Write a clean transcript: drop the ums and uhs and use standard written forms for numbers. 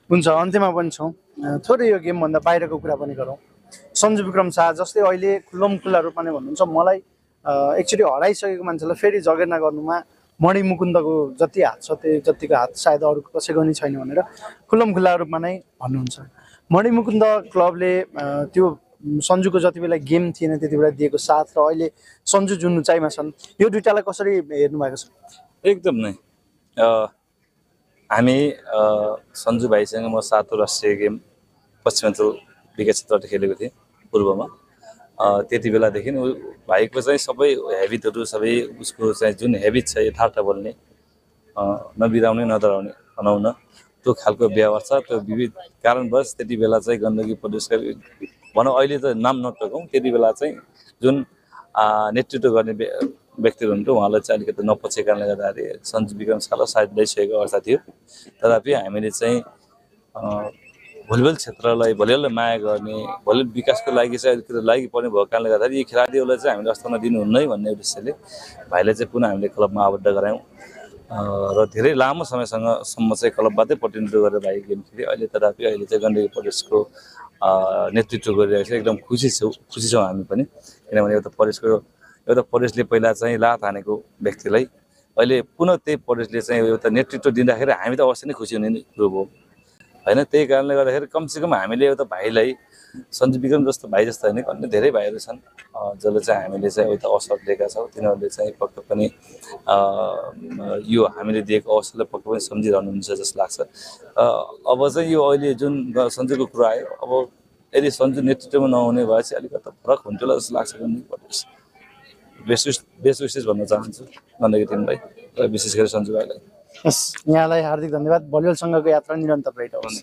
हुन्छ अन्त्यमा पनि छौँ थोरै यो गेमभन्दा बाहिरको कुरा पनि गरौँ। सञ्जु विक्रम शाह जसले अहिले खुल्ला रूपमा नै भन्नुहुन्छ मलाई एकचोटि हराइसकेको मान्छेलाई फेरि जगेर्ना गर्नुमा मणिमुकुन्दको जति हात छ त्यो जतिको हात सायद अरू कसैको नि छैन भनेर खुल्ला रूपमा नै भन्नुहुन्छ। मणिमुकुन्द क्लबले त्यो सञ्जुको जति बेला गेम थिएन त्यति बेला दिएको साथ र अहिले सञ्जु जुन उचाइमा छन् यो दुइटालाई कसरी हेर्नु भएको छ? एकदम नै हामी सञ्जु भाइसँग म 7औं राष्ट्रिय गेम पश्चिमाञ्चल विकास क्षेत्रबाट खेलेको थिएँ पूर्वमा। त्यति बेलादेखि भाइको चाहिँ सबै हेबिटहरू सबै उसको चाहिँ जुन हेबिट छ यथार्थ बोल्ने नबिराउने नडराउने हनाउन त्यो खालको व्यवहार छ। त्यो विविध कारणवश त्यति बेला चाहिँ गण्डकी प्रदेशका भनौँ अहिले त नाम नटकौँ त्यति बेला चाहिँ जुन नेतृत्व गर्ने व्यक्तिहरू हुनुहुन्थ्यो उहाँलाई चाहिँ अलिकति नपचेको कारणले गर्दाखेरि सञ्जु विक्रम शाहलाई सायद ल्याइसकेको अवस्था थियो। तथापि हामीले चाहिँ भलिबल क्षेत्रलाई भलिबललाई माया गर्ने भलिबल विकासको लागि चाहिँ अलिकति लागि पर्ने भएको कारणले गर्दाखेरि यी खेलाडीहरूलाई चाहिँ हामीले अस्ताना दिनुहुन्न है भन्ने उद्देश्यले भाइलाई चाहिँ पुनः हामीले क्लबमा आबद्ध गरायौँ र धेरै लामो समयसम्म चाहिँ क्लबबाटै प्रतिनिधित्व गरेर भाइ गेम खेले। अहिले तथापि अहिले चाहिँ गण्डकी प्रदेशको नेतृत्व गरिरहेको छ। एकदम खुसी छौँ हामी पनि, किनभने एउटा प्रदेशले पहिला चाहिँ लात हानेको व्यक्तिलाई अहिले पुनः त्यही प्रदेशले चाहिँ एउटा नेतृत्व दिँदाखेरि हामी त अवश्य नै खुसी हुने कुरो हो होइन। त्यही कारणले गर्दाखेरि कमसेकम हामीले एउटा भाइलाई सञ्जु विक्रम जस्तो भाइ जस्तो होइन अन्य धेरै भाइहरू छन् जसले चाहिँ हामीले चाहिँ एउटा अवसर दिएका छौँ। तिनीहरूले चाहिँ पक्कै पनि यो हामीले दिएको अवसरलाई पक्कै पनि सम्झिरहनुहुन्छ जस्तो लाग्छ। अब चाहिँ यो अहिले जुन सञ्जुको कुरा आयो, अब यदि सञ्जु नेतृत्वमा नहुने भए चाहिँ अलिकति फरक हुन्थ्यो जस्तो लाग्छ। बेस्ट विशेष भन्न चाहन्छु गण्डकी टिमलाई र विशेष गरी सञ्जु भाइलाई। यहाँलाई हार्दिक धन्यवाद। भलिबलसँगको यात्रा निरन्तर रहिरहोस्।